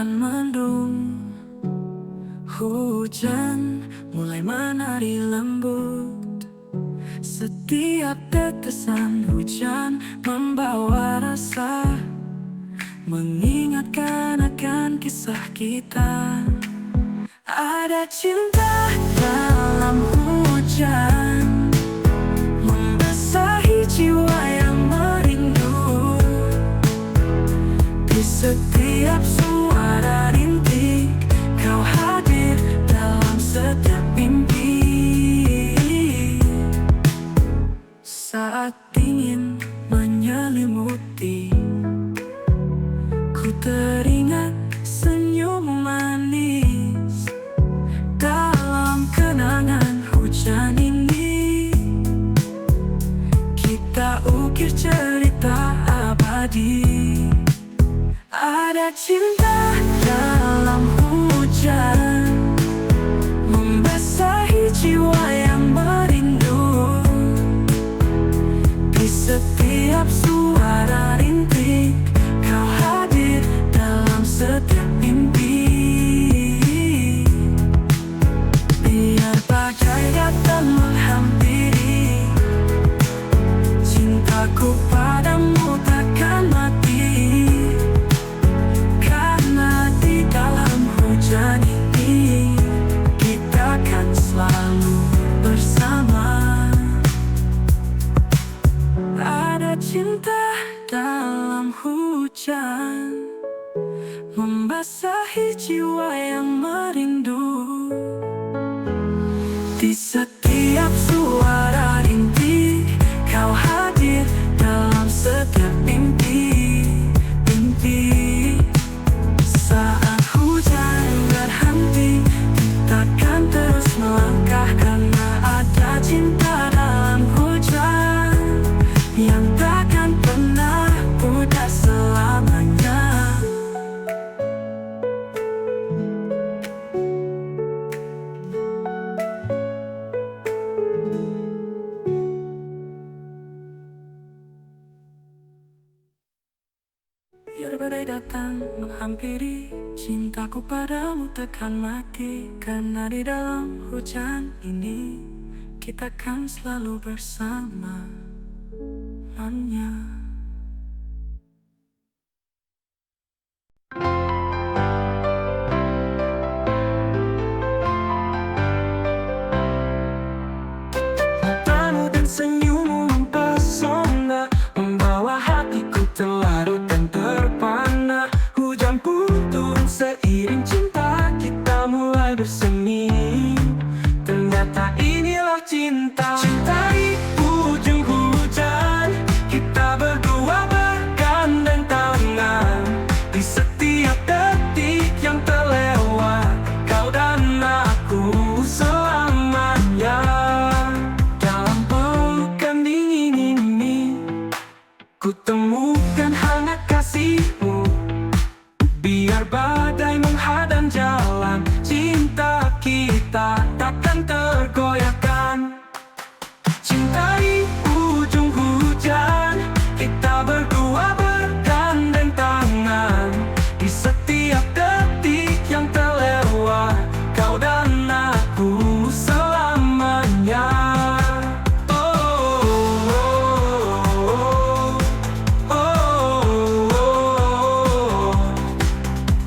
awan mendung, hujan mulai menari lembut. Setiap tetesan hujan membawa rasa, mengingatkan akan kisah kita. Ada cinta dalam hujan, membasahi jiwa yang merindu. Di setiap suara rintik, kau hadir dalam setiap mimpi. Saat dingin menyelimuti, ku teringat senyum manis dalam kenangan hujan ini. Kita ukir cerita abadi. Ada cinta dalam hujan, membasahi jiwa yang merindu. Di setiap suara rintik, kau hadir dalam setiap mimpi. Biar badai datang menghampiri, cintaku padamu takkan mati. Karena di dalam hujan ini, kita kan selalu bersama. Ada cinta dalam hujan, membasahi jiwa yang merindu. Di setiap suara rintik, kau hadir dalam setiap mimpi. Saat hujan berhenti, kita kan terus melangkah. Karena ada cinta dalam hujan, yang takkan pernah pudar selamanya. Biar badai datang menghampiri, cintaku padamu takkan mati. Karena di dalam hujan ini, kita kan selalu bersama. Matamu dan senyummu mempesona, membawa hatiku terlarut dan terpana. Hujan pun turun seiring cinta kita mulai bersemi. Ternyata inilah cinta. Cinta di ujung hujan, kita berdua bergandeng tangan. Di setiap detik yang terlewat, kau dan aku selamanya. Dalam pelukan dingin ini, ku temukan hangat kasihmu. Biar badai menghadang jalan, cinta kita takkan tergoyahkan. Cinta di ujung hujan, kita berdua bergandeng tangan. Di setiap detik yang terlewat, kau dan aku selamanya.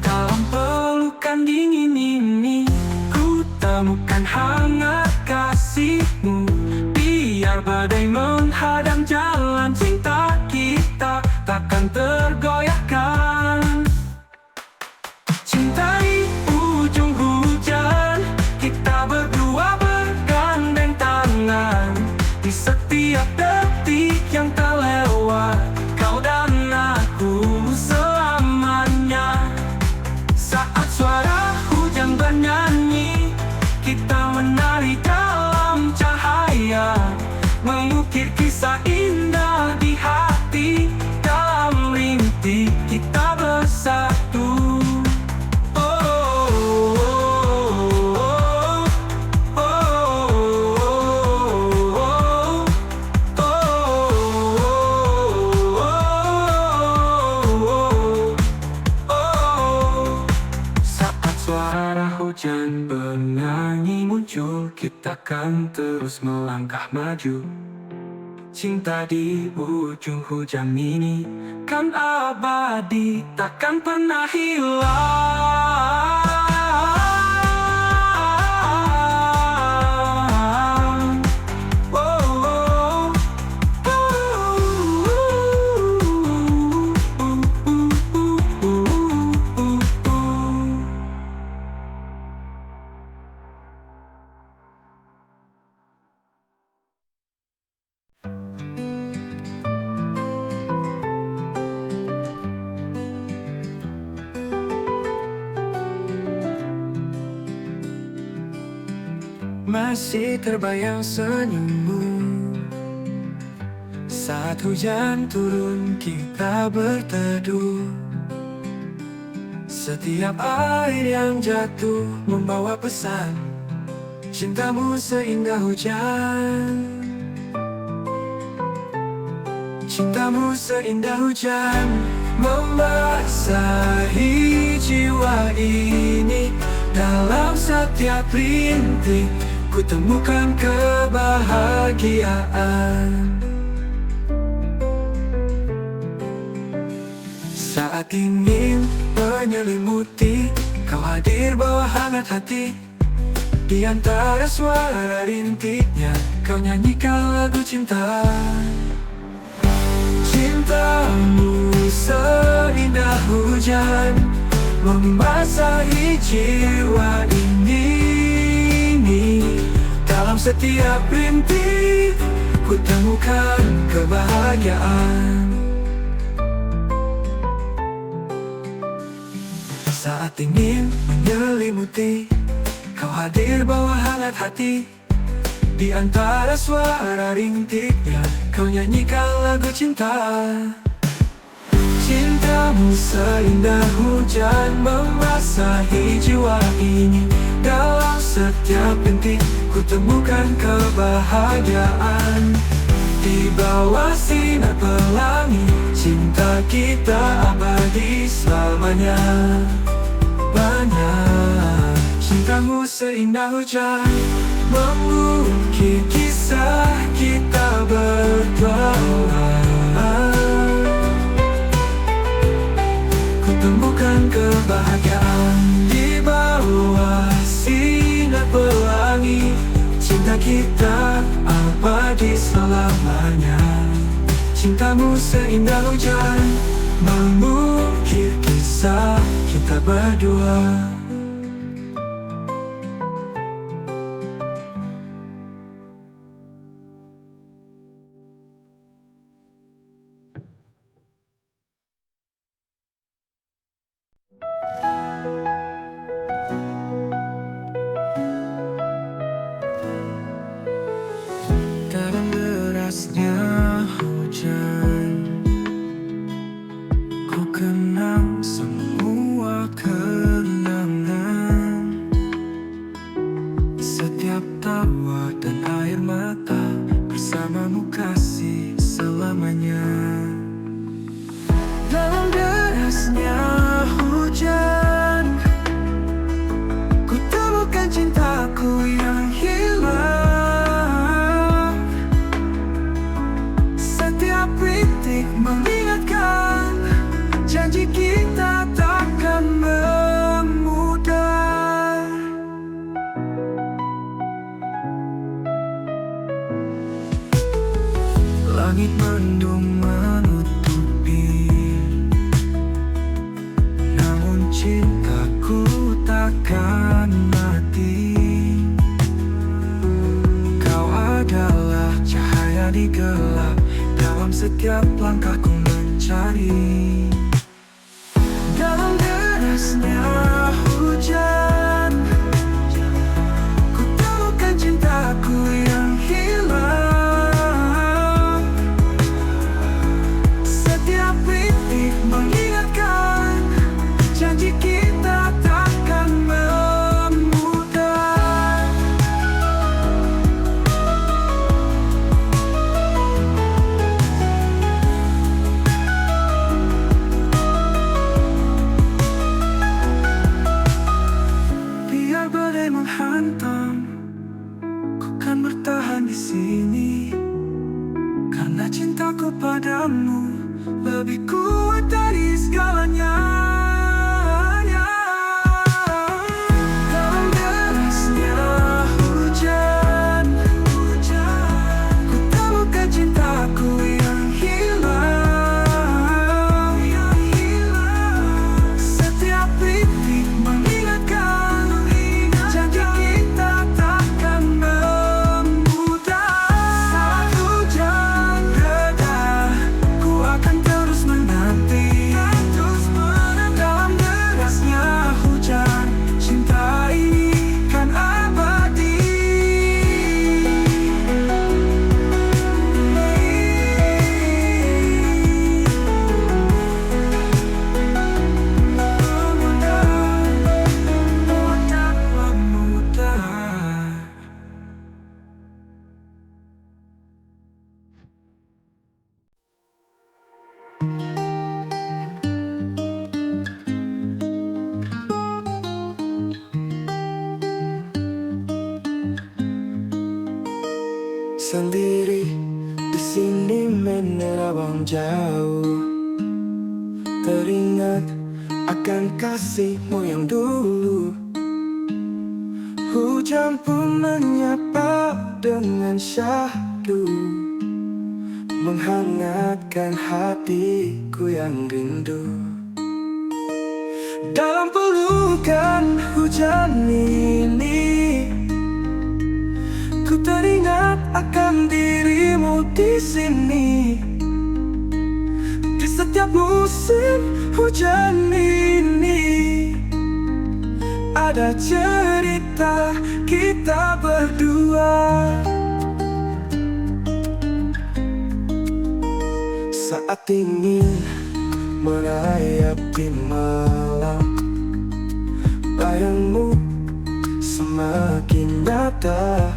Dalam pelukan dingin ini, ku temukan hangat kasihmu. Biar badai menghadang jalan, cinta kita takkan tergoyahkan. Cinta di ujung hujan, kita berdua bergandeng tangan. Di setiap detik yang terlewat, kau dan aku selamanya. Saat suara hujan bernyanyi, kita menari dalam cahaya, mengukir kisah indah di hati. Dalam rintik kita bersatu. hujan bernyanyi muncul, kita kan terus melangkah maju. Cinta di ujung hujan ini kan abadi, takkan pernah hilang. Masih terbayang senyummu saat hujan turun kita berteduh. Setiap air yang jatuh membawa pesan, cintamu seindah hujan. Cintamu seindah hujan membasahi jiwa ini. Dalam setiap rintik ku temukan kebahagiaan. Saat ingin menyelimuti, kau hadir bawa hangat hati. Di antara suara rintiknya, kau nyanyikan lagu cinta. Cintamu seindah hujan membasahi jiwa ini. Dalam setiap rintik ku temukan kebahagiaan. Saat ingin menyelimuti, kau hadir bawa hangat hati. Di antara suara rintiknya, kau nyanyikan lagu cinta. Cintamu seindah hujan membasahi jiwa ini. Dalam setiap rintik ku temukan kebahagiaan. Di bawah sinar pelangi, cinta kita abadi selamanya. Banyak cintamu seindah hujan mengukir kisah kita berdua. Temukan kebahagiaan di bawah sinar pelangi. Cinta kita abadi selamanya. Cintamu seindah hujan mengukir kisah kita berdua. Dalam derasnya hujan, ku kenang semua kenangan. Setiap tawa dan air mata, bersamamu kasih selamanya. Dalam derasnya hujan, ku temukan cintaku yang hilang. Rintik mengingatkan janji kita takkan memudar. Langit mendung menutupi, namun cintaku takkan mati. Kau adalah cahaya di gelap, dalam setiap langkahku mencari. Dalam derasnya hujan, ku temukan cintaku yang hilang. Setiap rintik mengingatkan janji kita takkan memudar. badai menghantam, ku kan bertahan di sini karena cintaku padamu lebih kuat dari segalanya. Dalam derasnya hujan, ku temukan cintaku yang hilang. Setiap titik mengingatkan janji kita takkan memudar. Saat hujan reda, ku akan terus menanti. Dalam derasnya hujan, cinta ini kan abadi. Taklah memudar. Sendiri di sini menerawang jauh, teringat akan kasihmu yang dulu. Hujan pun menyapa dengan syahdu, menghangatkan hatiku yang rindu. Dalam pelukan hujan ini, ku teringat akan dirimu di sini. Di setiap musim hujan ini, ada cerita kita berdua. Saat ingin merayap di malam, bayangmu semakin nyata.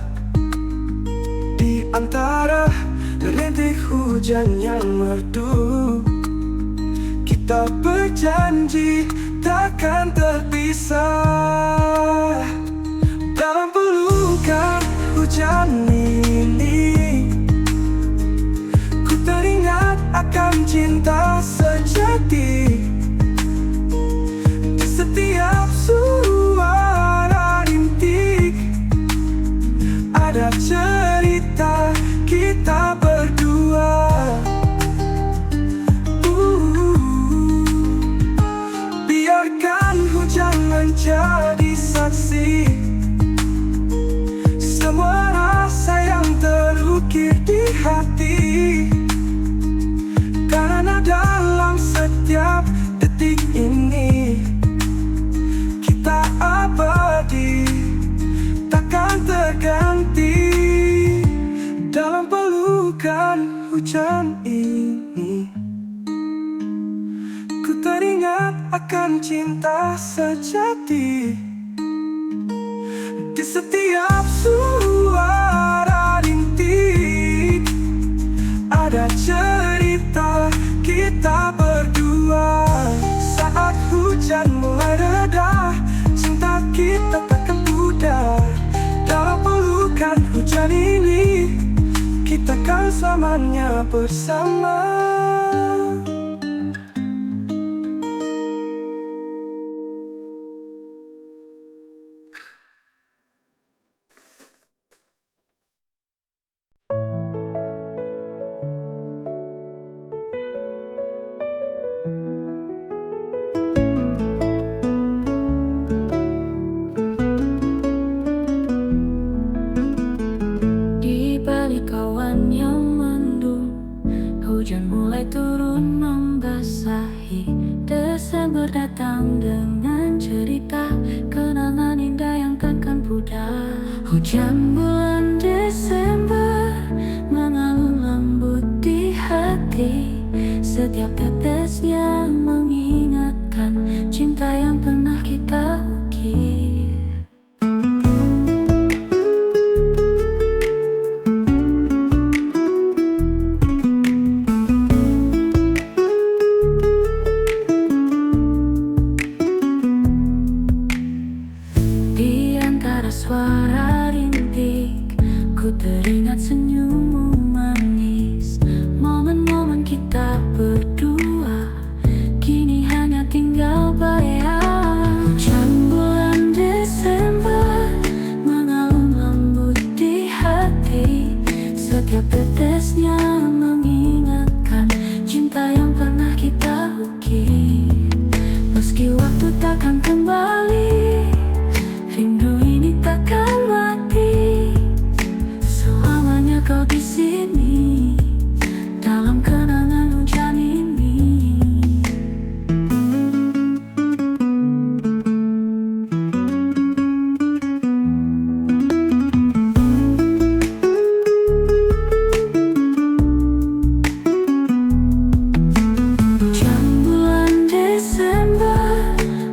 Di antara rintik hujan yang merdu, kita berjanji takkan terpisah. Dalam pelukan hujan ini, ku teringat akan cinta sejati. Di setiap suara rintik, ada cerita kita berdua. Biarkan hujan menjadi saksi semua rasa yang terukir di hati, karena dalam setiap detik ini kita abadi, takkan terganti. Dalam pelukan hujan ini, ku teringat akan cinta sejati. Di setiap suara rintik, ada cerita kita berdua. Saat hujan mulai reda, cinta kita takkan pudar. Dalam pelukan hujan ini, kita kan selamanya bersama. Di balik awan yang mendung, hujan mulai turun membasahi. Desember datang dengan cerita kenangan indah yang takkan pudar. Hujan bulan Desember mengalun lembut di hati. Setiap tetesnya mengingatkan cinta yang pernah kita ukir. suara rintik, ku teringat senyummu manis. Momen-momen kita berdua kini hanya tinggal bayang. Hujan bulan Desember mengalun lembut di hati, setiap tetesnya mengingatkan cinta yang pernah kita ukir. Meski waktu takkan kembali, rindu ini takkan mati. Selamanya kau di sini, dalam kenangan hujan ini. Hujan bulan Desember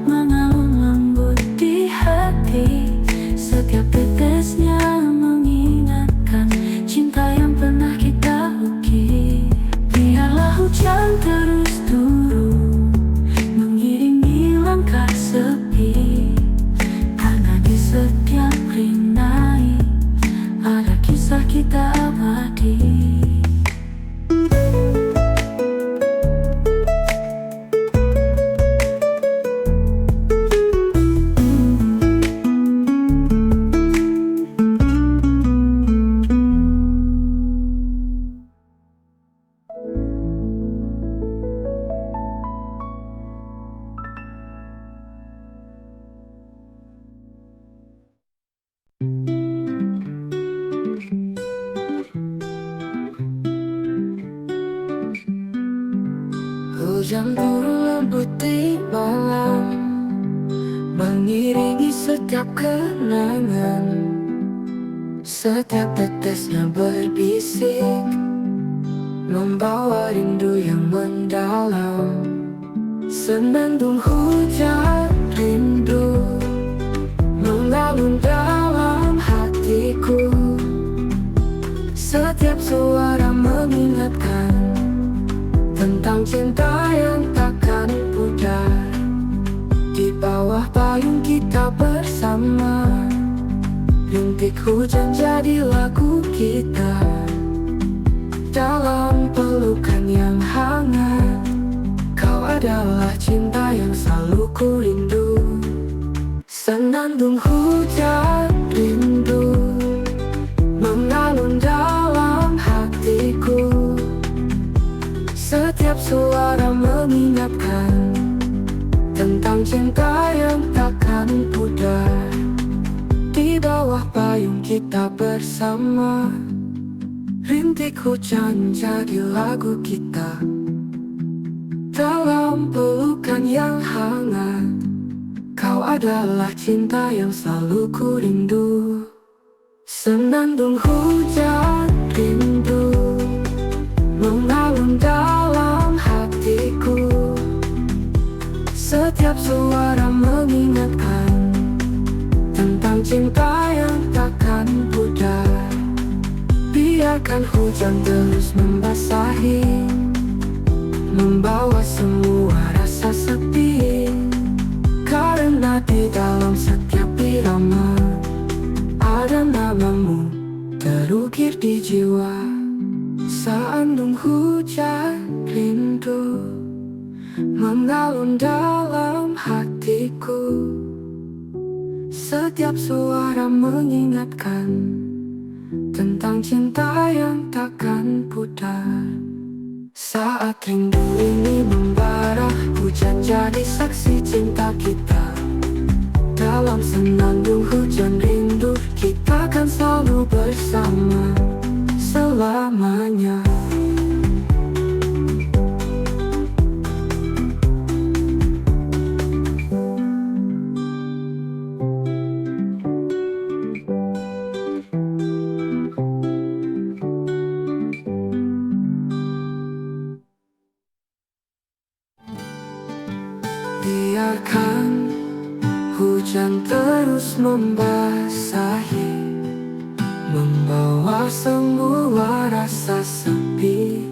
mengalun lembut di hati, setiap tetesnya mengingatkan cinta yang pernah kita ukir. Biarlah hujan terus turun mengiringi langkah sepi, karena di setiap rinai ada kisah kita abadi. Hujan turun lembut di malam, mengiringi setiap kenangan. Setiap tetesnya berbisik, membawa rindu yang mendalam. Senandung hujan rindu mengalun dalam hatiku, setiap suara mengingatkan tentang cinta yang takkan pudar. Di bawah payung kita bersama, rintik hujan jadi lagu kita. Dalam pelukan yang hangat, kau adalah cinta yang selalu ku rindu. Senandung hujan rindu mengalun dalam hatiku, setiap suara mengingatkan tentang cinta yang takkan pudar. Di bawah payung kita bersama, rintik hujan jadi lagu kita. Dalam pelukan yang hangat, kau adalah cinta yang selalu ku rindu. Senandung hujan rindu mengalun dalam hatiku, setiap suara mengingatkan tentang cinta yang takkan pudar. Biarkan hujan terus membasahi, membawa semua rasa sepi, karena di dalam setiap irama ada namamu terukir di jiwa. Seandung hujan rindu mengalun dalam hatiku, setiap suara mengingatkan tentang cinta yang takkan pudar. Saat rindu ini membara, hujan jadi saksi cinta kita. Dalam senandung hujan rindu, kita akan selalu bersama selamanya. Biarkan hujan terus membasahi, membawa semua rasa sepi,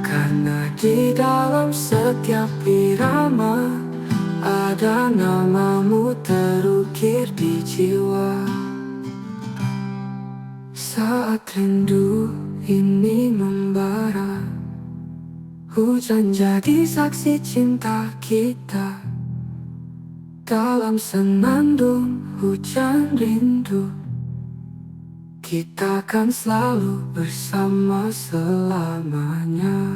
karena di dalam setiap irama ada namamu terukir di jiwa. Saat rindu ini membara, hujan jadi saksi cinta kita. Dalam senandung hujan rindu, kita akan selalu bersama selamanya.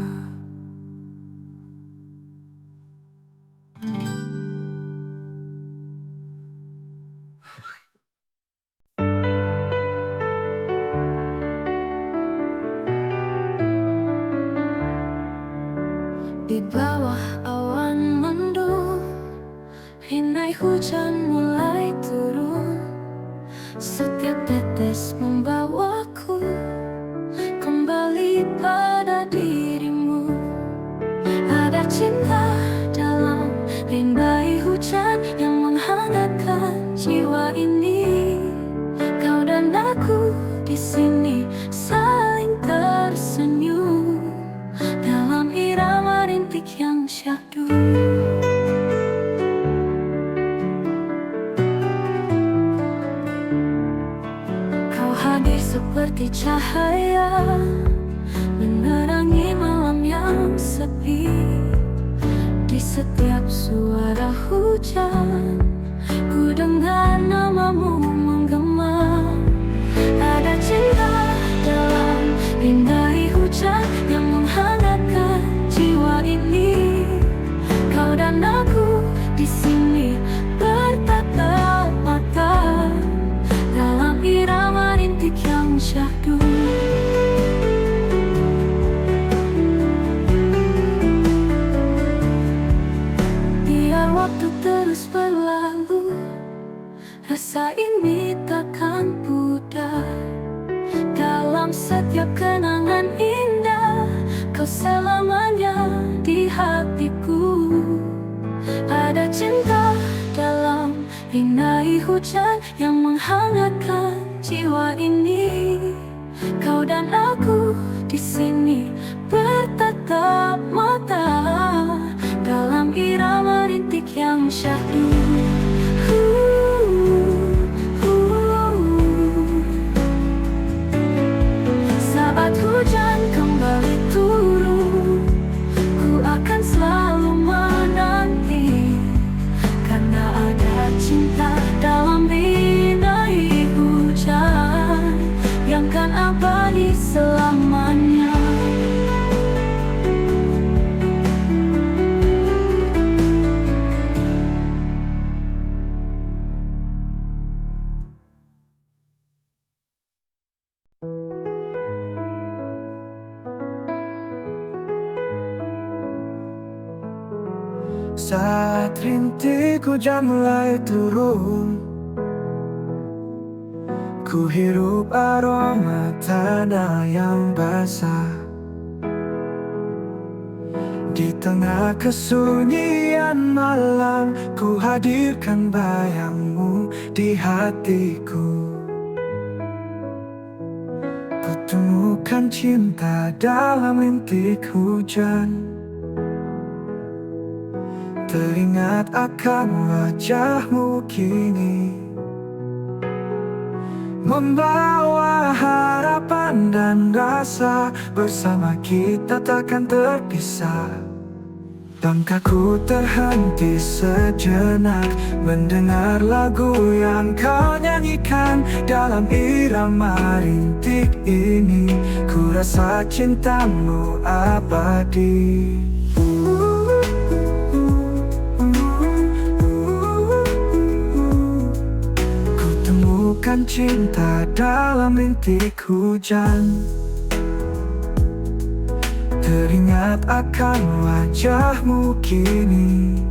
Di bawah awan mendung, rinai hujan mulai turun. Setiap tetes membawaku kembali pada dirimu. Ada cinta dalam rinai hujan yang menghangatkan jiwa ini. Kau dan aku di sini saling tersenyum dalam irama rintik yang syahdu. Kau hadir seperti cahaya, menerangi malam yang sepi. Di setiap suara hujan, ku dengar namamu menggema. Ada cinta dalam rinai hujan yang menghangatkan jiwa ini. Kau dan aku di sini bertatap mata dalam irama rintik yang syahdu. Biar waktu terus berlalu, rasa ini takkan pudar. Dalam setiap kenangan indah, kau selamanya di hatiku. Ada cinta dalam rinai hujan yang menghangatkan jiwa ini. Kau dan aku di sini bertatap mata dalam irama rintik yang syahdu. Saat hujan kembali turun, ku akan selalu menanti. Karena ada cinta dalam rinai hujan yang kan abadi selamanya. Saat rintik hujan mulai turun, ku hirup aroma tanah yang basah. Di tengah kesunyian malam, ku hadirkan bayangmu di hatiku. Ku temukan cinta dalam rintik hujan. Teringat akan wajahmu kini, membawa harapan dan rasa. Bersama kita takkan terpisah. Langkahku terhenti sejenak, mendengar lagu yang kau nyanyikan. Dalam irama rintik ini, ku rasa cintamu abadi. Bukan cinta dalam rintik hujan. Teringat akan wajahmu kini,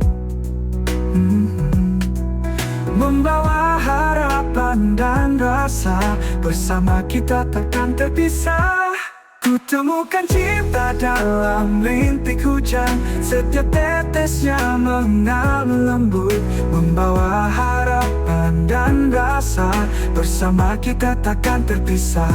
membawa harapan dan rasa. Bersama kita takkan terpisah. Ku temukan cinta dalam rintik hujan. Setiap tetesnya mengalir lembut, membawa harapan dan rasa. Bersama kita takkan terpisah.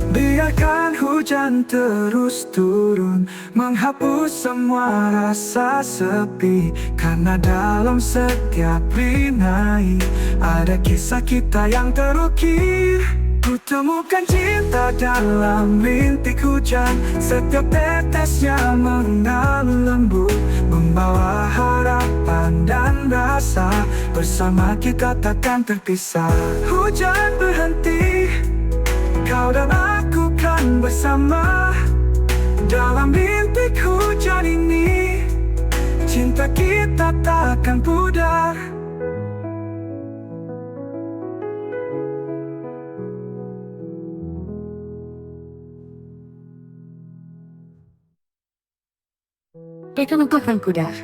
Biar Biarkan hujan terus turun, menghapus semua rasa sepi. Karena dalam setiap rinai ada kisah kita yang terukir. Kutemukan cinta dalam rintik hujan, setiap tetesnya mengalun lembut, membawa harapan dan rasa. Bersama kita takkan terpisah. Hujan berhenti, kau dan aku kan bersama. Dalam rintik hujan ini, cinta kita takkan pudar. Kita takkan pudar.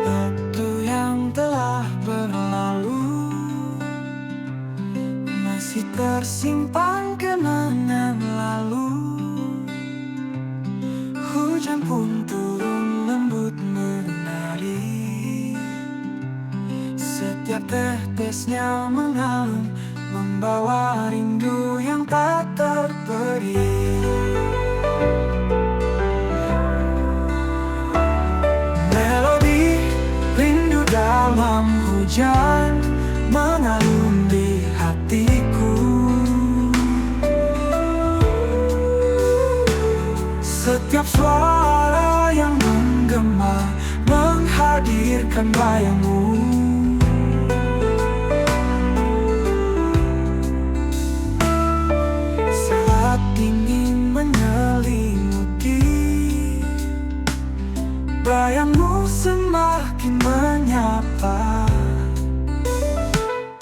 Waktu yang telah berlalu masih tersimpan kenangan lalu. Hujan pun turun lembut menari, setiap tetesnya mengalun, membawa rindu yang tak terperi. Melodi rindu dalam hujan mengalun di hatiku. Setiap suara yang menggema menghadirkan bayangmu. Saat dingin menyelimuti, bayangmu semakin menyapa.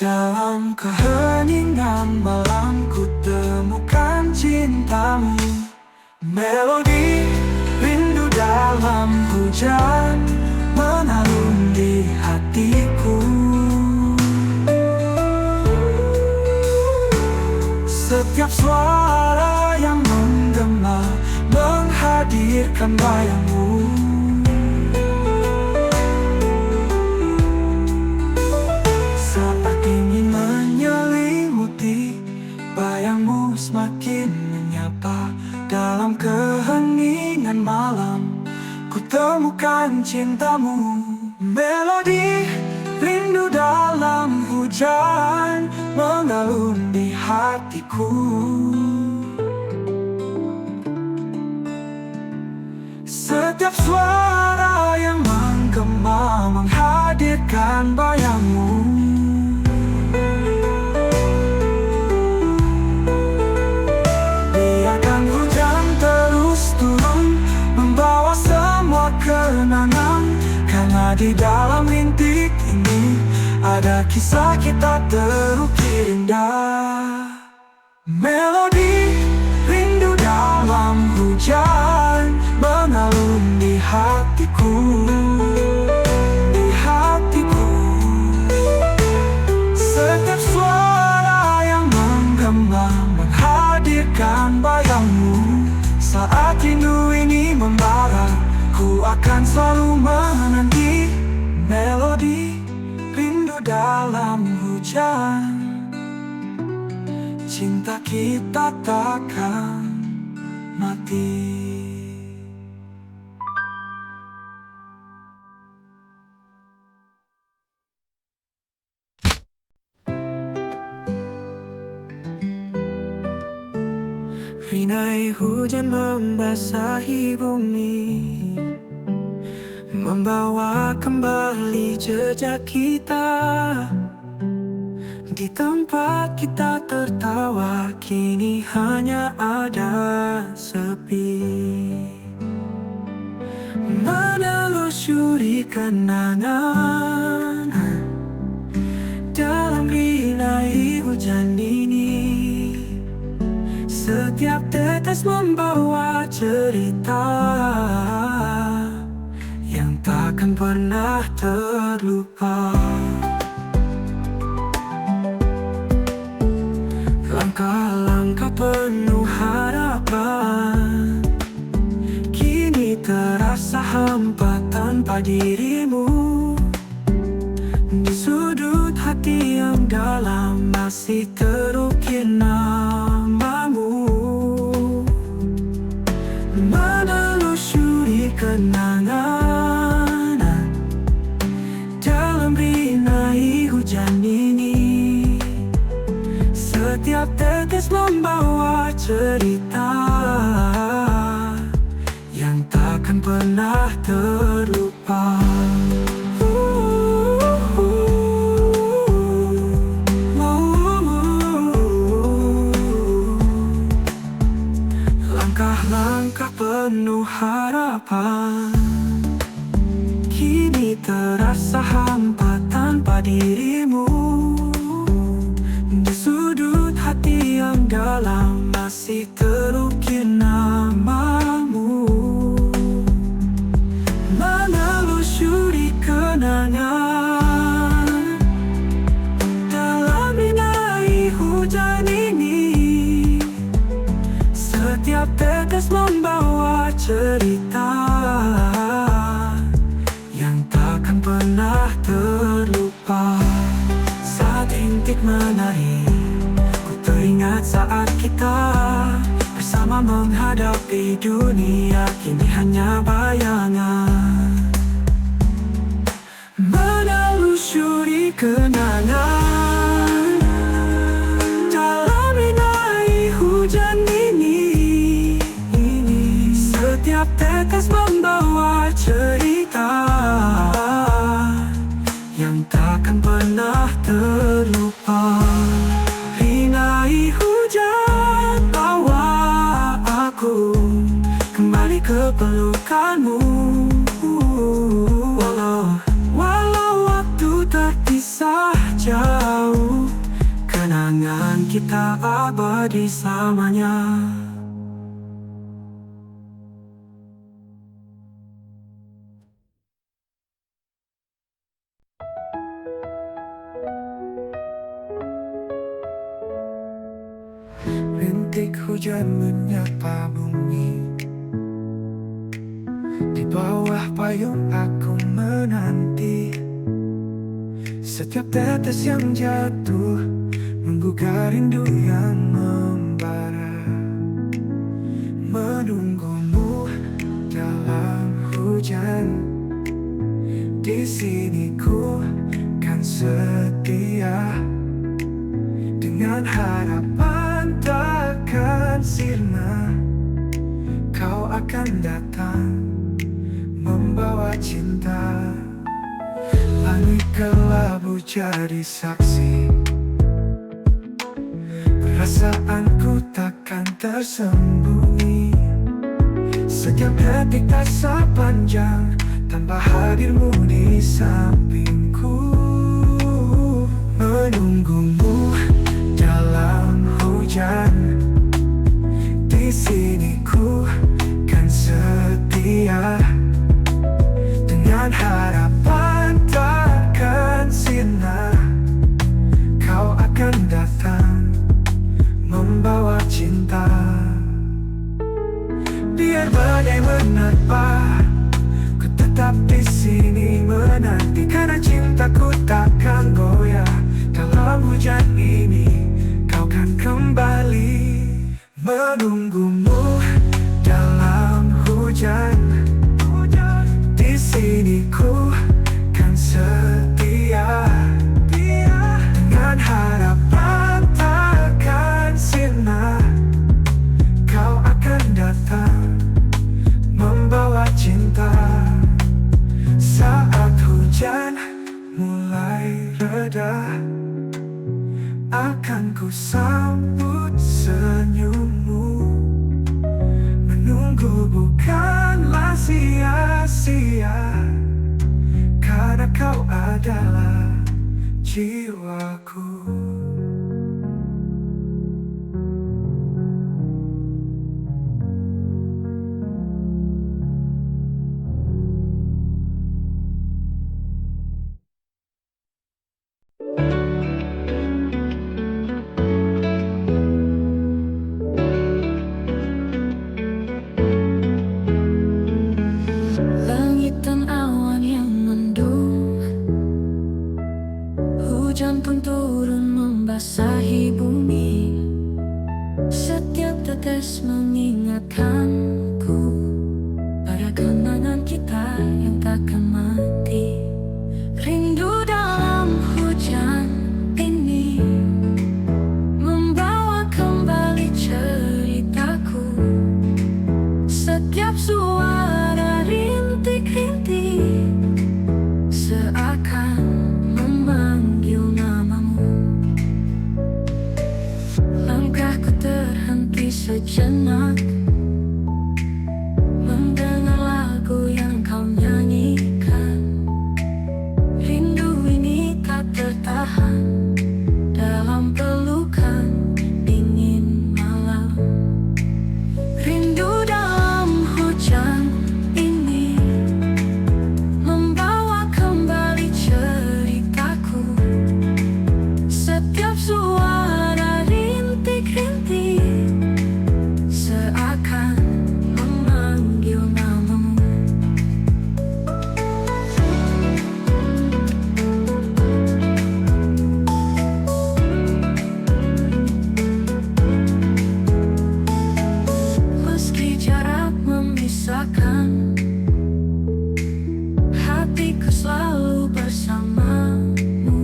Dalam keheningan malam ku temukan cintamu. Melodi rindu dalam hujan mengalun di hatiku. Setiap suara yang menggema menghadirkan bayangmu. Saat dingin menyelimuti, bayangmu semakin menyapa. Dalam keheningan malam ku temukan cintamu. Melodi rindu dalam hujan mengalun di hatiku. Setiap suara yang menggema menghadirkan bayangmu. Kenangan, karena di dalam rintik ini ada kisah kita terukir indah. Melodi rindu dalam hujan mengalun di hatiku. Di hatiku, setiap suara yang menggema menghadirkan bayangmu. Saat rindu ini membara, ku akan selalu menanti. Melodi rindu dalam hujan, cinta kita takkan mati. Rinai hujan membasahi bumi, membawa kembali jejak kita. Di tempat kita tertawa, kini hanya ada sepi. Menelusuri kenangan dalam rinai hujan ini. Setiap tetes membawa cerita yang takkan pernah terlupa. Langkah-langkah penuh harapan depan. Kini terasa hampa tanpa dirimu. Di sudut hati yang dalam masih terukir namamu. Menelusuri kenangan dalam rinai hujan ini. Setiap tetes membawa cerita yang takkan pernah terlupa. Langkah-langkah penuh harapan kini terasa hampa tanpa dirimu. Di sudut hati yang dalam masih terukir namamu. Menelusuri kenangan dalam rinai hujan ini. Setiap tetes membawa cerita yang takkan pernah terlupa. Saat rintik menari, ku teringat saat kita bersama menghadapi dunia. Kini hanya bayangan. Menelusuri kenangan dalam rinai hujan ini. Setiap tetes membawa cerita yang takkan pernah terlupa. Rinai hujan bawa aku kembali ke pelukanmu. Walau waktu terpisah jauh, kenangan kita abadi selamanya. Rintik hujan menyapa bumi. Di bawah payung aku menanti. Setiap tetes yang jatuh menggugah rindu yang membara. Menunggumu dalam hujan. Di sini ku kan setia dengan harapan takkan sirna. Kau akan datang membawa cinta. Langit kelabu jadi saksi. Perasaanku takkan tersembunyi. Setiap detik terasa panjang tanpa hadirmu di sampingku. Menunggumu dalam hujan. Di sini ku kan setia dengan harapan takkan sirna. Kau akan datang membawa cinta. Biar badai menerpa, ku tetap di sini menanti. Karena cintaku takkan goyah dalam hujan ini. Kau kan kembali. Menunggumu dalam hujan. Di sini ku kan setia dengan harapan takkan sirna. Kau akan datang membawa cinta. Saat hujan mulai reda, akan ku sambut senyummu. Menunggu bukanlah sia-sia, karena kau adalah jiwaku. Hujan pun turun membasahi bumi. Setiap tetes mengingatkanku pada kenangan kita yang takkan mati. Rindu dalam hujan ini membawa kembali ceritaku. Setiap suara rintik-rintik seakan memanggil namamu. Langkahku terhenti sejenak, mendengar lagu yang kau nyanyikan. Rindu ini tak tertahan dalam pelukan dingin malam. Rindu dalam hujan ini membawa kembali ceritaku. Setiap suara rintik-rintik seakan memanggil namamu. Meski jarak memisahkan, hatiku selalu bersamamu.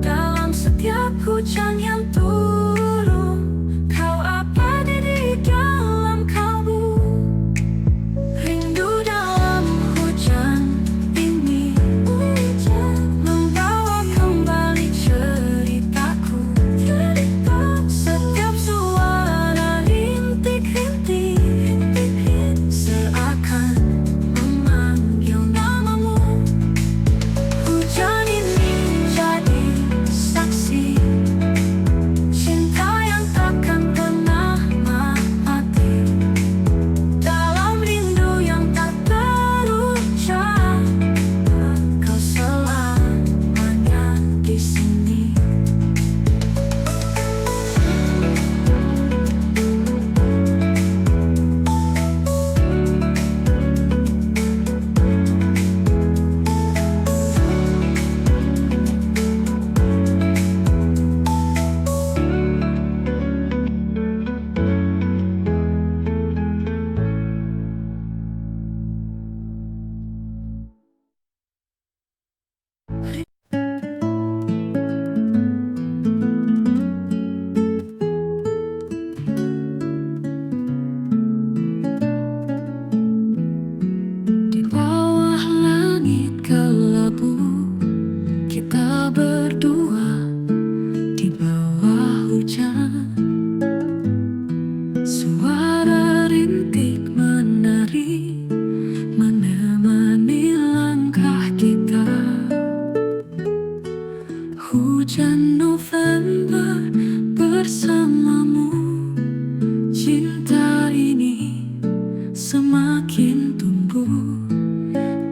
Dalam setiap hujan yang turun, kau abadi di dalam kalbu. Rindu dalam hujan ini membawa kembali ceritaku. Setiap suara rintik-rintik seakan memanggil namamu. Hujan ini jadi saksi cinta yang takkan pernah mati. Dalam rindu yang tak terucap, kau selamanya di sini. Di bawah langit kelabu, kita berdua di bawah hujan. Suara rintik menari menemani langkah kita. Hujan November bersamamu, cinta ini semakin tumbuh.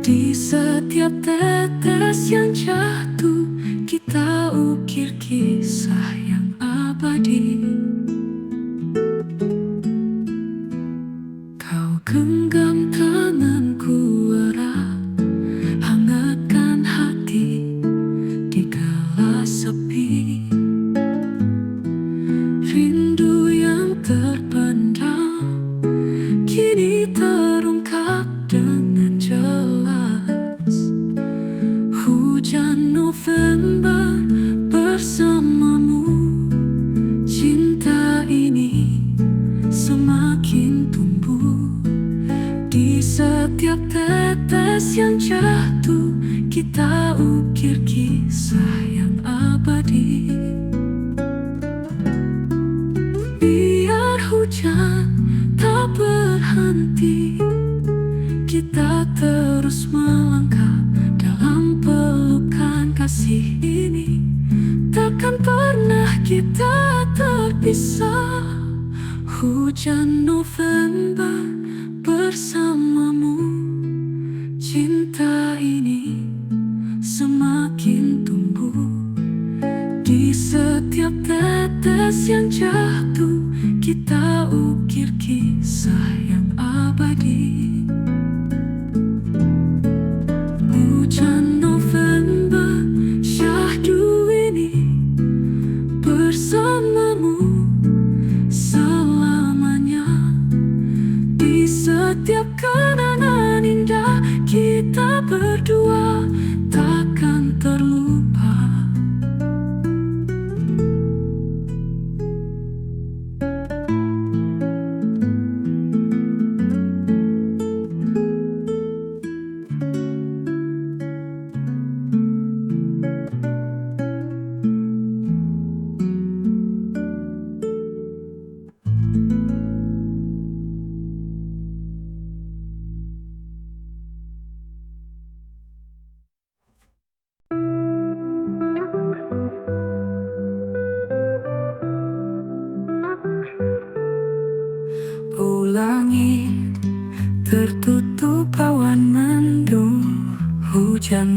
Di setiap tetes yang jatuh, kita ukir kisah yang abadi. Kau genggam tanganku erat, hangatkan hati di kala sepi. Rindu yang terpendam kini terungkap dengan jelas. Hujan November bersamamu, cinta ini semakin tumbuh. Di setiap tetes yang jatuh, kita ukir kisah yang abadi. Biar hujan tak berhenti, kita terus melangkah dalam pelukan kasih ini. Takkan pernah kita terpisah. Hujan November bersamamu, cinta ini semakin tumbuh. Di setiap tetes yang jatuh, kita ukir kisah yang abadi. Hujan November, syahdu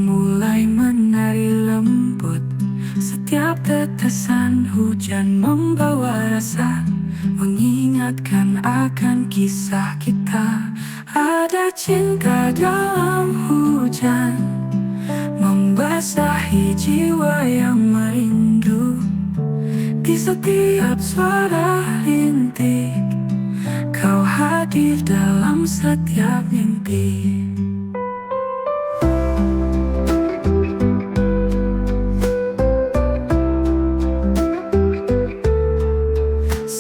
mulai menari lembut. Setiap tetesan hujan membawa rasa, mengingatkan akan kisah kita. Ada cinta dalam hujan, membasahi jiwa yang merindu. Di setiap suara rintik, kau hadir dalam setiap mimpi.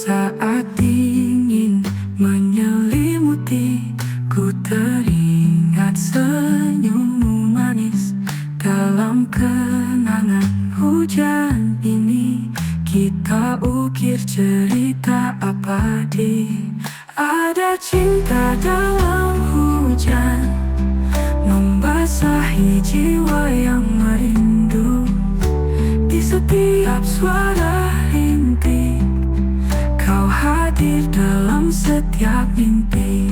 Saat dingin menyelimuti, ku teringat senyummu manis. Dalam kenangan hujan ini, kita ukir cerita abadi. Ada cinta dalam hujan, membasahi jiwa yang merindu. Di setiap suara rintik, kau hadir dalam setiap mimpi.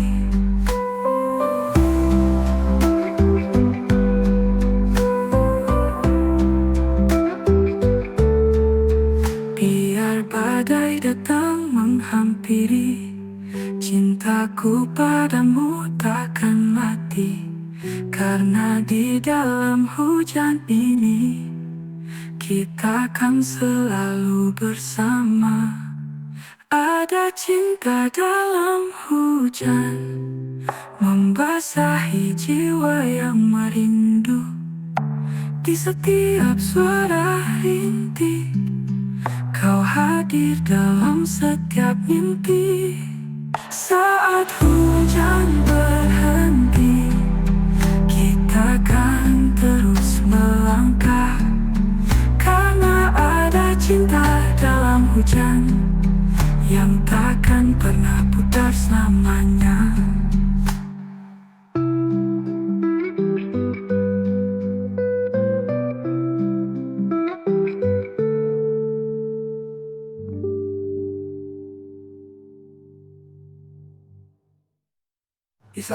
Biar badai datang menghampiri, cintaku padamu takkan mati. Karena di dalam hujan ini, kita akan selalu bersama. Ada cinta dalam hujan, membasahi jiwa yang merindu. Di setiap suara rintik, kau hadir dalam setiap mimpi. Saat hujan berhenti, kita akan terus melangkah. Karena ada cinta dalam hujan, yang takkan pernah pudar selamanya.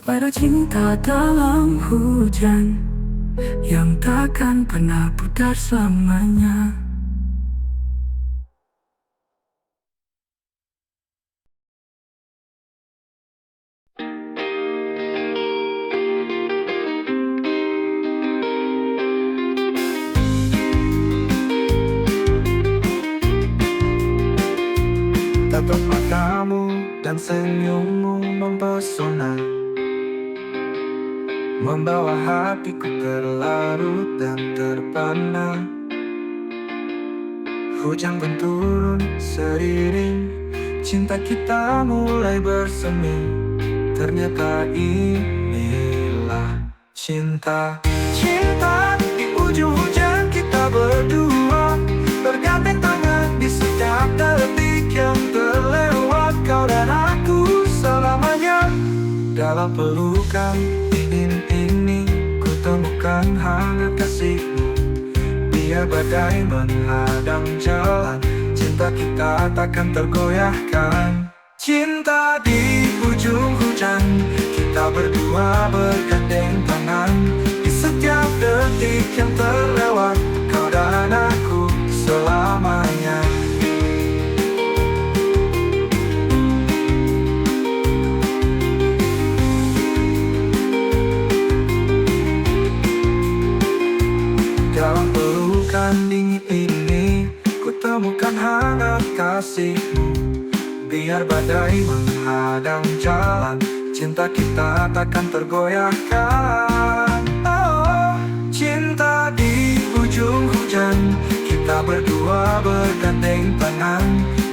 Ada cinta dalam hujan, yang takkan pernah pudar selamanya. Tatap matamu dan senyummu mempesona, membawa hatiku terlarut dan terpana. Hujan pun turun seiring, cinta kita mulai bersemi. Ternyata inilah cinta. Cinta di ujung hujan, kita berdua bergandeng tangan di setiap detik yang terlewat. Kau dan aku selamanya dalam pelukan dingin ini, ku temukan hangat kasihmu. Biar badai menghadang jalan, cinta kita takkan tergoyahkan. Cinta di ujung hujan, kita berdua bergandeng tangan. Di setiap detik yang terlewat, kau dan aku selamanya. Dalam pelukan dingin ini, ku temukan hangat kasihmu. Biar badai menghadang jalan, cinta kita takkan tergoyahkan. Oh, cinta di ujung hujan, kita berdua bergandeng tangan.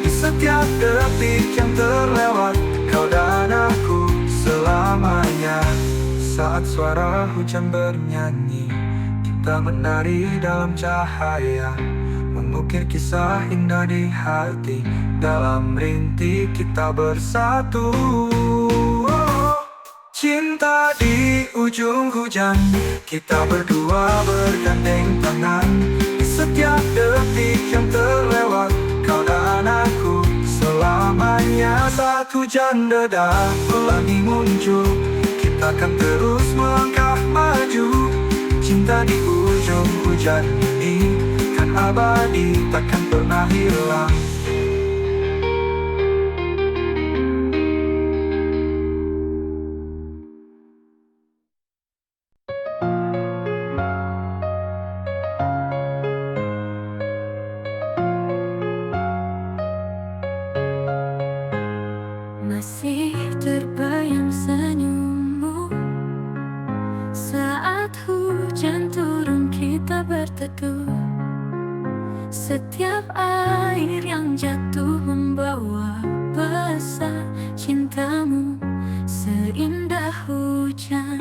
Di setiap detik yang terlewat, kau dan aku selamanya. Saat suara hujan bernyanyi, kita menari dalam cahaya, mengukir kisah indah di hati. Dalam rintik kita bersatu. Oh, cinta di ujung hujan, kita berdua bergandeng tangan. Di setiap detik yang terlewat, kau dan aku selamanya. Saat hujan reda, pelangi muncul, kita akan terus melangkah maju. Cinta di ujung hujan ini kan abadi, takkan pernah hilang. Masih terbayang senyummu saat hujan turun kita berteduh. Setiap air yang jatuh membawa pesan cintamu seindah hujan.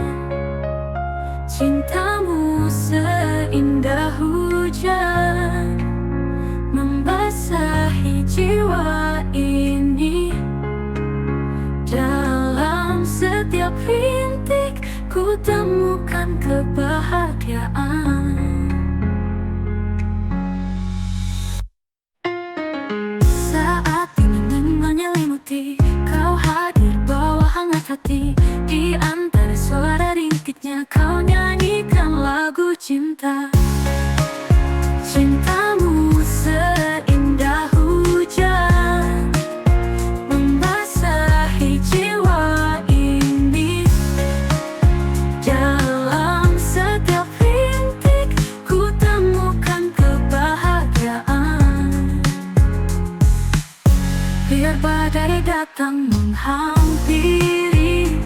Cintamu seindah hujan membasahi jiwa ini. Dalam setiap rintik ku temukan kebahagiaan. Saat dingin menyelimuti, kau hadir bawa hangat hati. Di antara suara rintiknya kau nyanyikan lagu cinta. Cintamu seindah hujan membasahi jiwa ini. Dalam setiap rintik ku temukan kebahagiaan. Biar badai datang menghampiri,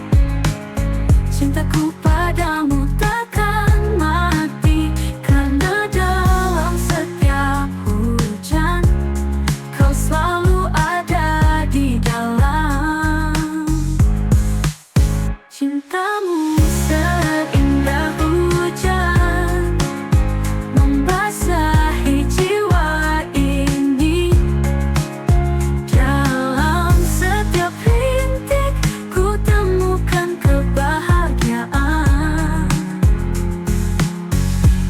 cintaku padamu takkan mati. Karena dalam setiap hujan kau selalu ada di dalam. Cintamu seindah hujan membasahi jiwa ini. Dalam setiap rintik ku temukan kebahagiaan.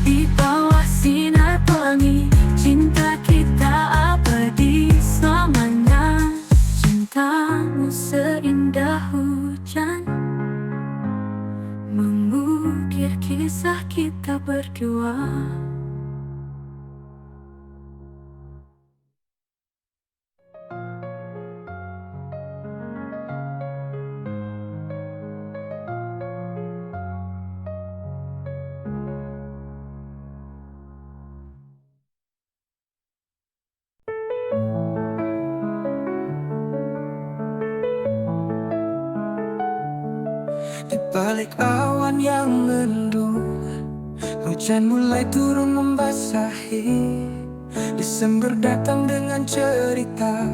Di bawah sinar pelangi, cinta kita abadi selamanya. Cintamu seindah hujan mengukir kisah kita berdua. Di balik awan yang mendung, hujan mulai turun membasahi. Desember datang dengan cerita,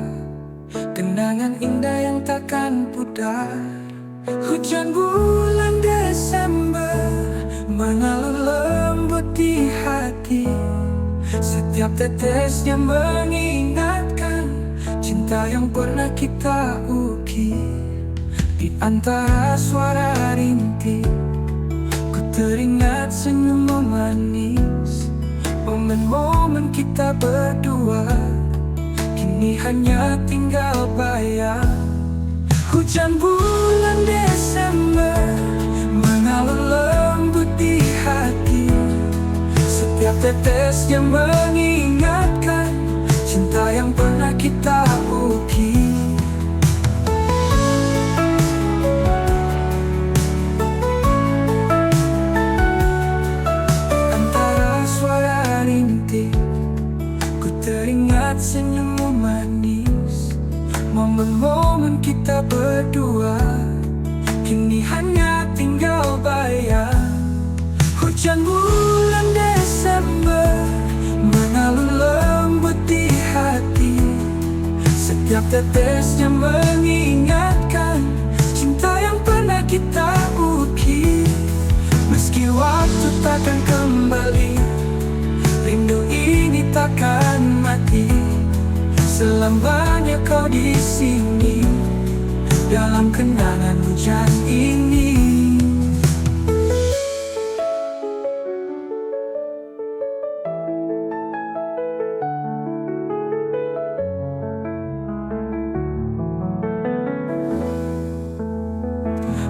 kenangan indah yang takkan pudar. Hujan bulan Desember mengalir lembut di hati. Setiap tetesnya mengingatkan cinta yang pernah kita ukir. Di antara suara rintik ku teringat senyummu manis. Momen-momen kita berdua kini hanya tinggal bayang. Hujan bulan Desember mengalir lembut di hati. Setiap tetesnya mengingatkan cinta yang pernah kita ukir. Ku teringat senyummu manis. Momen-momen kita berdua kini hanya tinggal bayang. Hujan bulan Desember mengalir lembut di hati. Setiap tetesnya mengingatkan cinta yang pernah kita ukir. Meski waktu takkan kembali, rindu ini takkan mati. Selamanya kau di sini dalam kenangan hujan ini.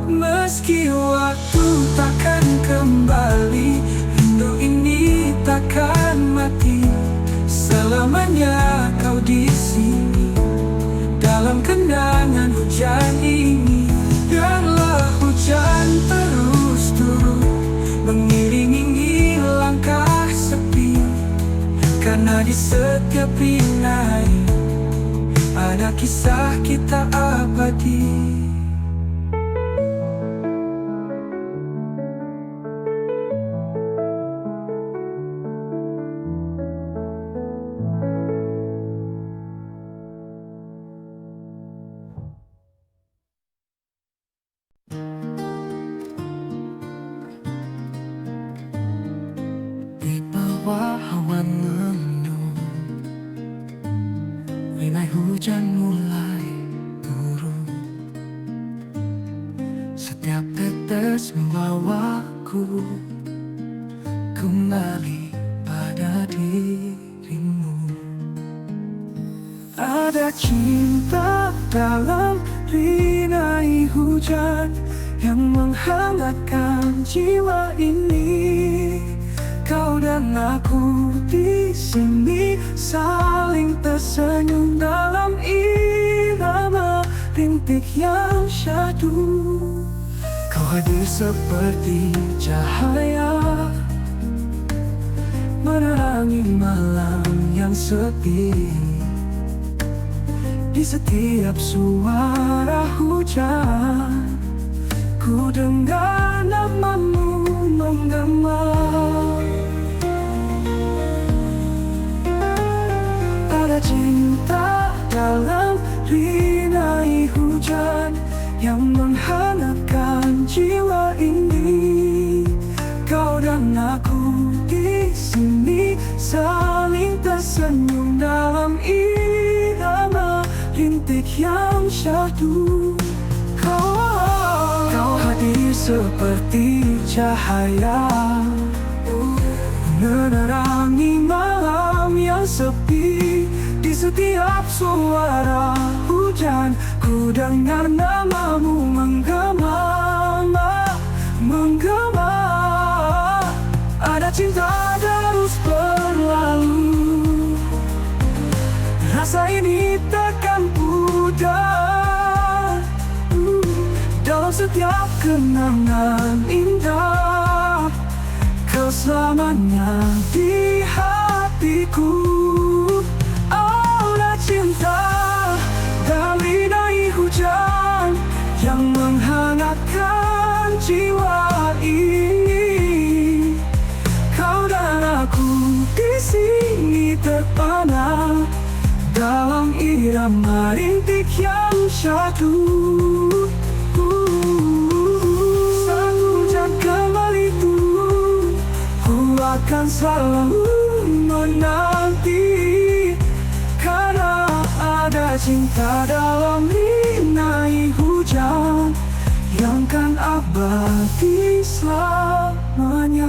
Meski waktu takkan kembali, hujan ini. Biarlah hujan terus turun, mengiringi langkah sepi. Karena di setiap rinai ada kisah kita abadi. Di bawah awan mendung, rinai hujan mulai turun. Setiap tetes membawaku kembali pada dirimu. Ada cinta dalam rinai hujan yang menghangatkan jiwa ini. Kau dan aku di sini saling tersenyum dalam irama rintik yang syahdu. Kau hadir seperti cahaya, menerangi malam yang sepi. Di setiap suara hujan, ku dengar namamu menggema. Ada cinta dalam rinai hujan yang menghangatkan jiwa ini. Kau dan aku di sini saling tersenyum dalam irama rintik yang syahdu. Kau hadir seperti cahaya, menerangi malam yang sepi. Di setiap suara hujan, ku dengar namamu menggema, menggema. Ada cinta terus berlalu, rasa ini takkan pudar. Dalam setiap kenangan indah, kau selamanya di hatiku. Ada cinta dalam rinai hujan yang menghangatkan jiwa ini. Kau dan aku di sini terpana dalam irama rintik yang syahdu. Saat hujan kembali turun, ku akan selalu menanti. Karena ada cinta dalam rinai hujan yang kan abadi selamanya.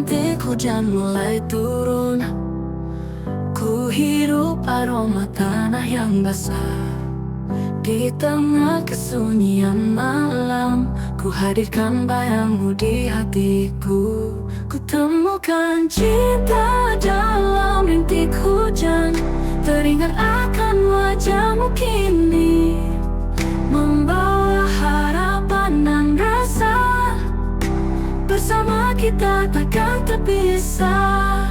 Rintik hujan mulai turun, ku hirup aroma tanah yang basah. Di tengah kesunyian malam, ku hadirkan bayangmu di hatiku. Ku temukan cinta dalam rintik hujan, teringat akan wajahmu kini, membawa harapan dan rasa. Bersama kita takkan terpisah.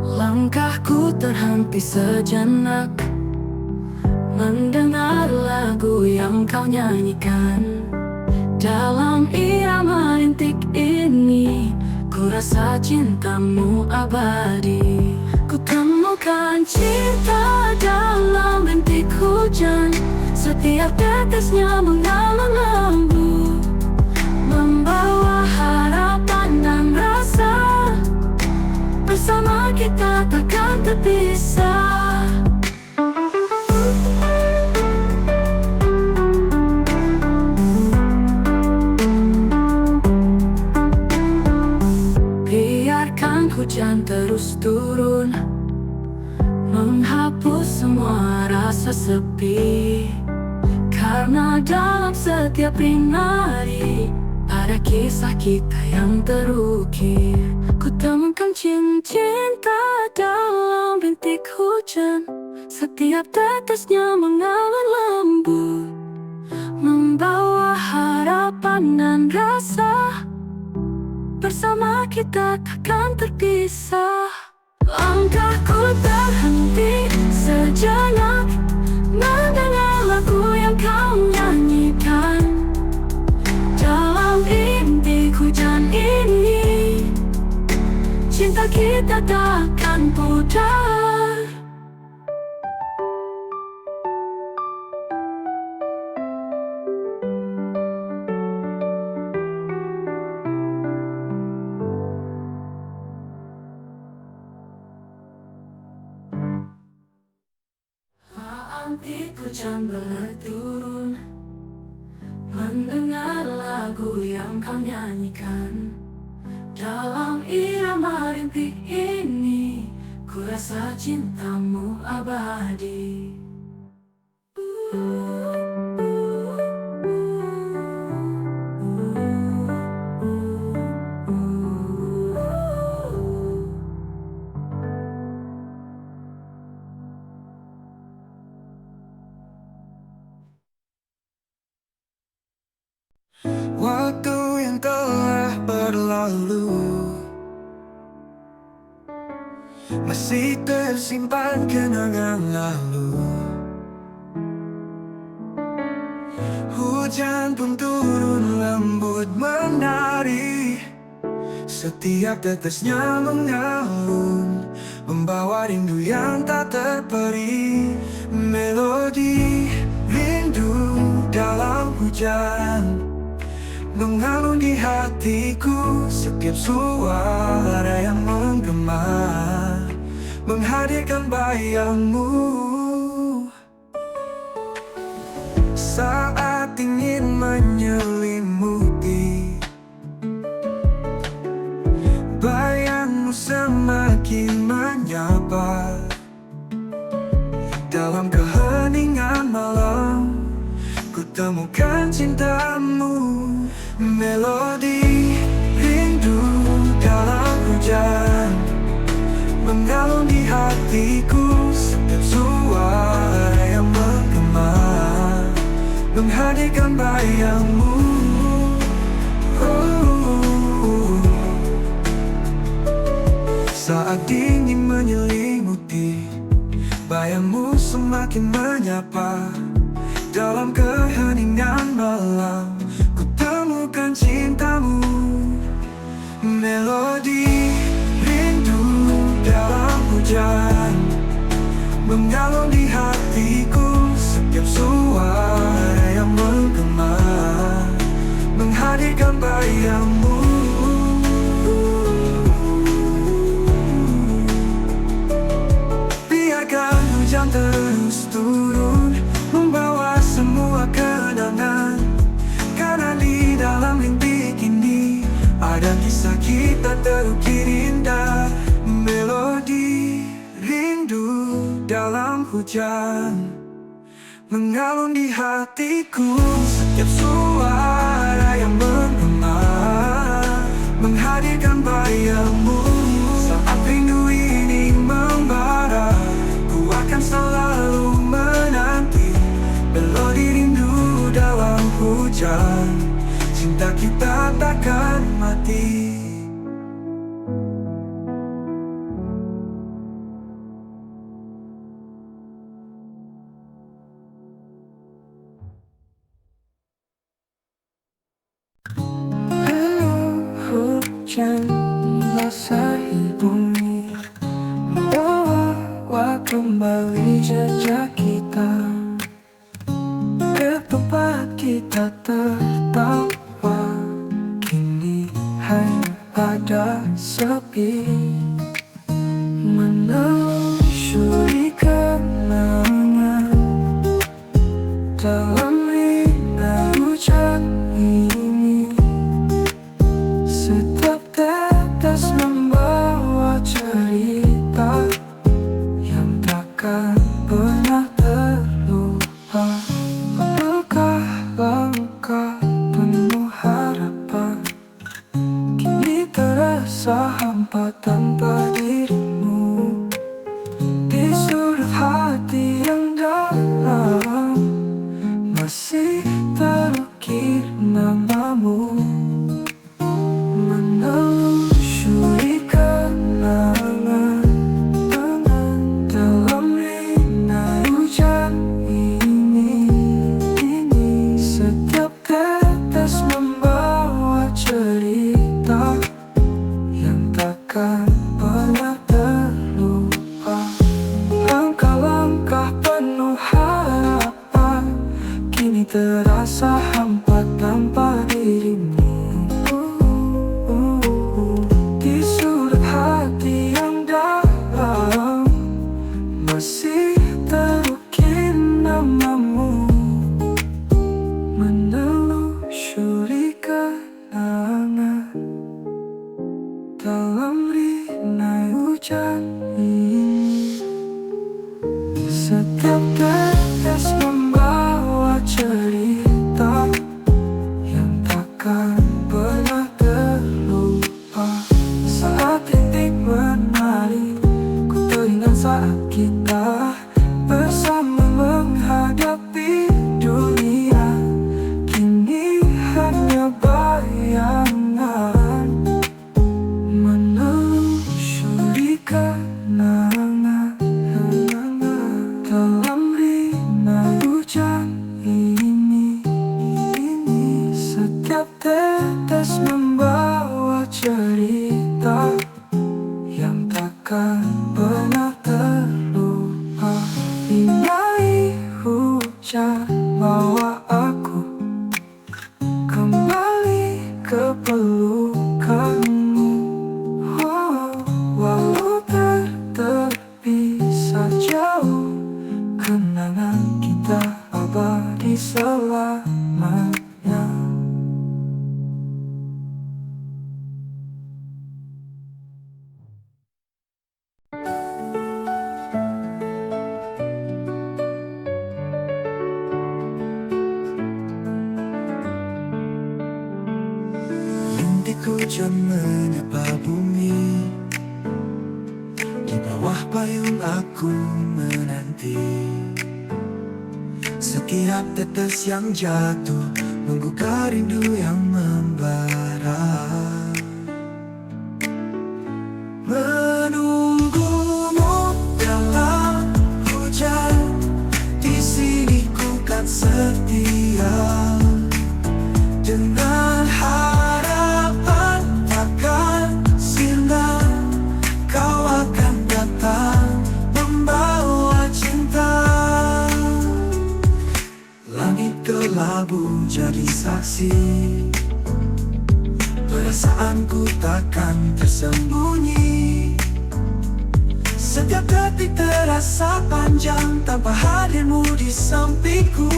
Langkahku terhenti sejenak, mendengar lagu yang kau nyanyikan. Dalam irama rintik ini, ku rasa cintamu abadi. Ku temukan cinta dalam rintik hujan, setiap tetesnya mengalir lembut, membawa harapan dan rasa. Bersama kita takkan terpisah. Biarkan hujan hujan terus turun, menghapus semua rasa sepi. Karena dalam setiap rinari ada kisah kita yang terukir. Ku temukan cinta dalam bintik hujan. Setiap tetesnya mengalir lembut, membawa harapan dan rasa. Bersama kita takkan terpisah. Langkahku terhenti sejenak, mendengar lagu yang kau nyanyikan. Dalam rintik hujan ini, cinta kita takkan pudar. Rintik hujan berturun, mendengar lagu yang kau nyanyikan. Dalam irama rintik ini, ku rasa cintamu abadi. Waktu yang telah berlalu masih tersimpan kenangan lalu. Hujan pun turun lembut menari, setiap tetesnya mengalun, membawa rindu yang tak terperi. Melodi rindu dalam hujan mengalun di hatiku. Setiap suara yang menggema menghadirkan bayangmu. Saat ingin menyelimuti, bayangmu semakin menyapa. Dalam keheningan malam, ku temukan cintamu. Melodi rindu dalam hujan mengalun di hatiku. Setiap suara yang menggema menghadirkan bayangmu. Saat dingin menyelimuti, bayangmu semakin menyapa. Dalam keheningan malam, ku temukan cintamu. Melodi rindu dalam hujan mengalun di hatiku. Setiap suara yang menggema menghadirkan bayangmu. Biarkan hujan terus turun, membawa semua kenangan. Karena di dalam rintik ini ada kisah kita terukir indah. Melodi rindu dalam hujan mengalun di hatiku. Setiap suara yang menggema menghadirkan bayangmu. Saat rindu ini membara, ku akan selalu menanti. Melodi rindu dalam hujan, cinta kita takkan mati. Hujan basahi bumi, membawa kembali jejak kita ke tempat kita tertawa. Kini hanya ada sepi, menelusuri kenangan dalam rintik hujan ini. Setiap tetes membawa tanpa dirimu. Di sudut hati yang dalam masih terukir namamu, menelusuri kenangan dalam rina hujan ini. Setiap tetes membawa cerita yang takkan pernah terlupa. Langkah-langkah penuh harapan kini terasa hampa tanpa dirimu. Di sudut hati yang dalam masih terukir namamu, menelusuri kenangan dalam rina hujan ini. Setiap tetes membawa cerita yang takkan pernah terlupa. Saat titik menari, ku teringat saat kita bersama menghadapi dunia. Kini hanya bayangan, menelusuri kenangan dalam rina hujan ini. Setiap tetes membawa cerita yang takkan pernah terlupa. Inai hujan bawa aku kembali ke pelukanmu. Walau terpisah jauh, kenangan kita abadi selamanya. Rintik hujan menyapa bumi, di bawah payung aku menanti. Setiap tetes yang jatuh menggugah rindu yang membara. Menunggumu dalam hujan, di sini ku kan setia. Dengan harapan takkan sirna, kau akan datang membawa cinta. Langit kelabu jadi saksi, perasaanku takkan tersembunyi. Setiap detik terasa panjang tanpa hadirmu di sampingku.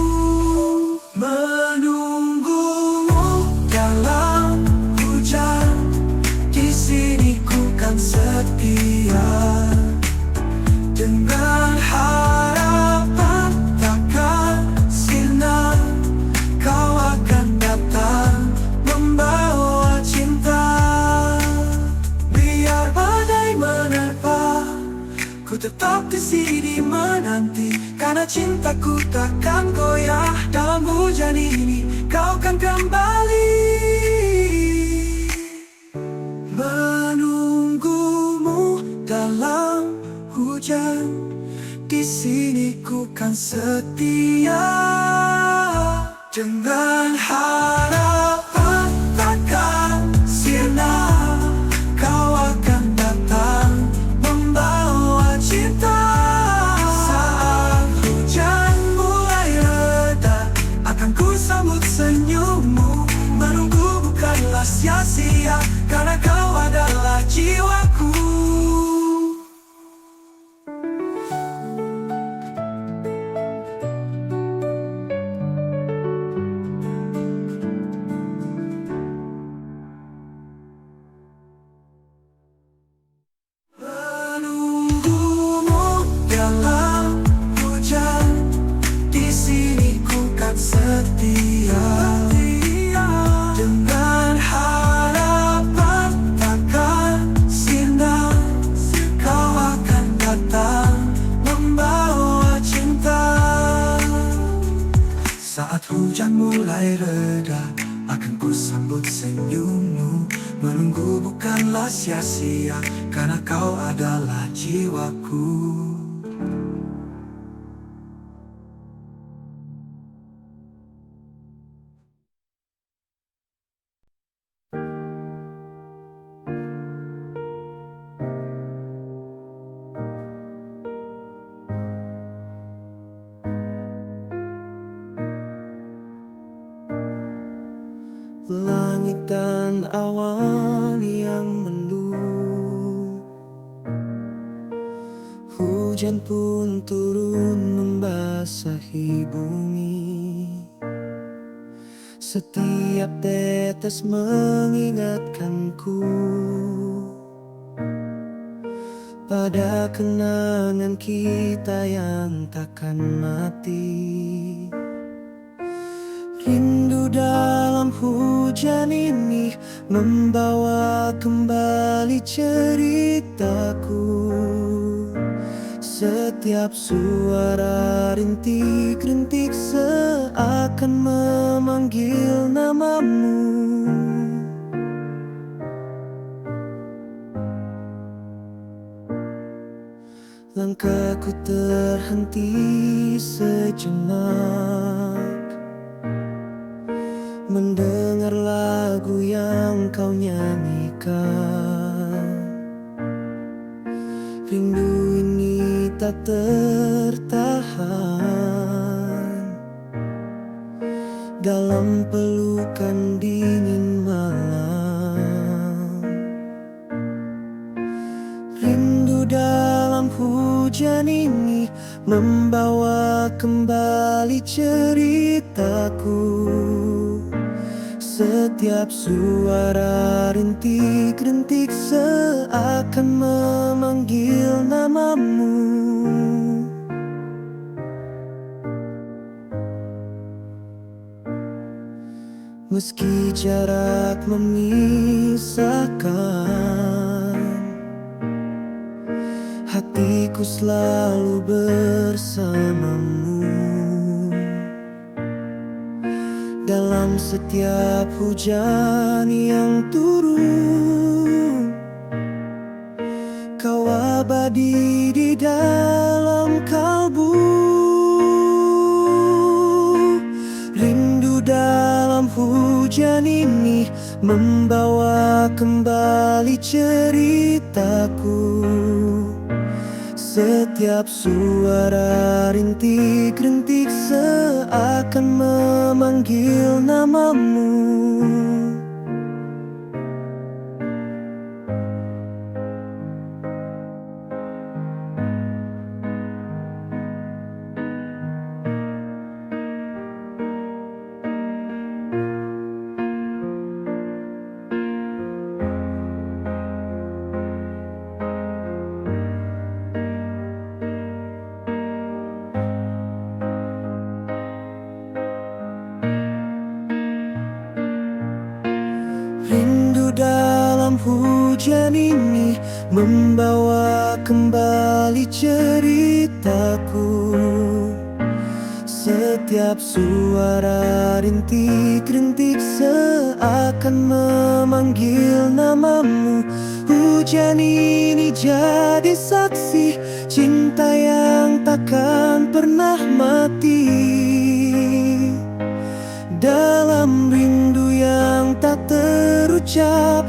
Menunggumu dalam hujan, di sini ku kan setia. Dengan harapan takkan sirna, kau akan datang membawa cinta. Biar badai menerpa, ku tetap di sini menanti. Karena cintaku takkan goyah dalam hujan ini, kau kan kembali. Menunggumu dalam hujan, di sini ku kan setia. Dengan harapan takkan sirna, kau akan datang membawa cinta. Saat hujan mulai reda, akan ku sambut senyummu. Menunggu bukanlah sia-sia, karena kau adalah jiwaku. mulai reda, akan ku sambut senyummu. Menunggu bukanlah sia-sia, karena kau adalah jiwaku. Langit dan awan yang mendung, hujan pun turun membasahi bumi. Setiap tetes mengingatkanku pada kenangan kita yang takkan mati. Rindu dalam hujan ini membawa kembali ceritaku. Setiap suara rintik-rintik seakan memanggil namamu. Langkahku terhenti sejenak mendengar lagu yang kau nyanyikan. Rindu ini tak tertahan dalam pelukan dingin malam. Rindu dalam hujan ini membawa kembali ceritaku. Setiap suara rintik-rintik seakan memanggil namamu. Meski jarak memisahkan, hatiku selalu bersamamu. Dalam setiap hujan yang turun, kau abadi di dalam kalbu. Rindu dalam hujan ini membawa kembali ceritaku. Setiap suara rintik-rintik seakan memanggil namamu. Rindu dalam hujan ini membawa kembali ceritaku. Setiap suara rintik-rintik seakan memanggil namamu. Hujan ini jadi saksi cinta yang takkan pernah mati. Dalam rindu yang tak terucap,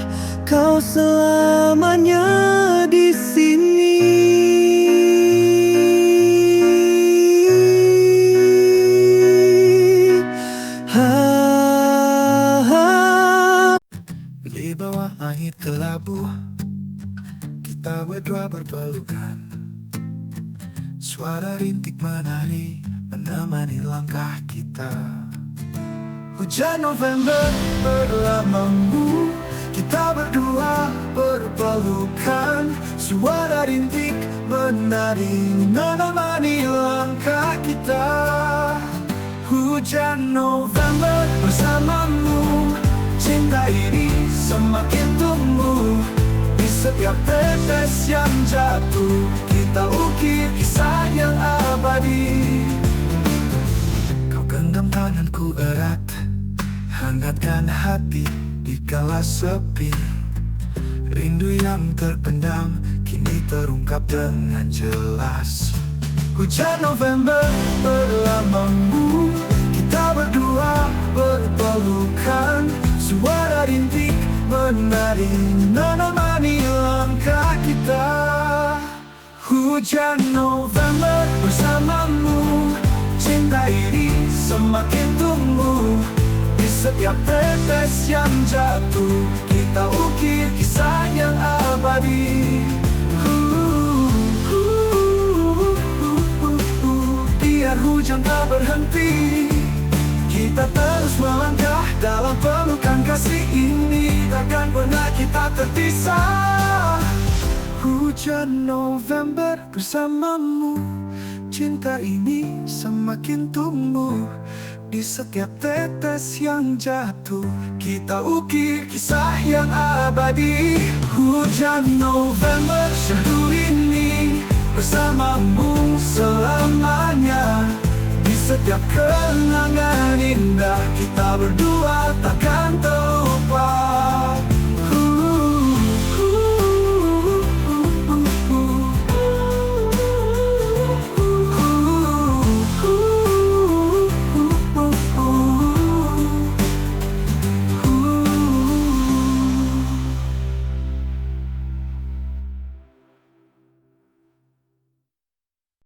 kau selamanya di sini. Di bawah langit kelabu, kita berdua berpelukan. Suara rintik menari menemani langkah kita. Hujan November berlamamu, kita berdua berpelukan. Suara rintik menari menemani langkah kita. Hujan November bersamamu, cinta ini semakin tumbuh. Di setiap tetes yang jatuh, kita ukir kisah yang abadi. Kau genggam tanganku erat, menghangatkan hati di kala sepi. Rindu yang terpendam kini terungkap dengan jelas. Hujan November berlambangmu, kita berdua berpelukan. Suara rintik menari menemani langkah kita. Hujan November bersamamu, cinta ini semakin tumbuh. Di setiap tetes yang jatuh, kita ukir kisah yang abadi. Biar hujan tak berhenti, kita terus melangkah dalam pelukan kasih ini. Takkan pernah kita terpisah. Hujan November bersamamu, cinta ini semakin tumbuh. Di setiap tetes yang jatuh, kita ukir kisah yang abadi. Hujan November syahdu ini bersamamu selamanya. Di setiap kenangan indah, kita berdua takkan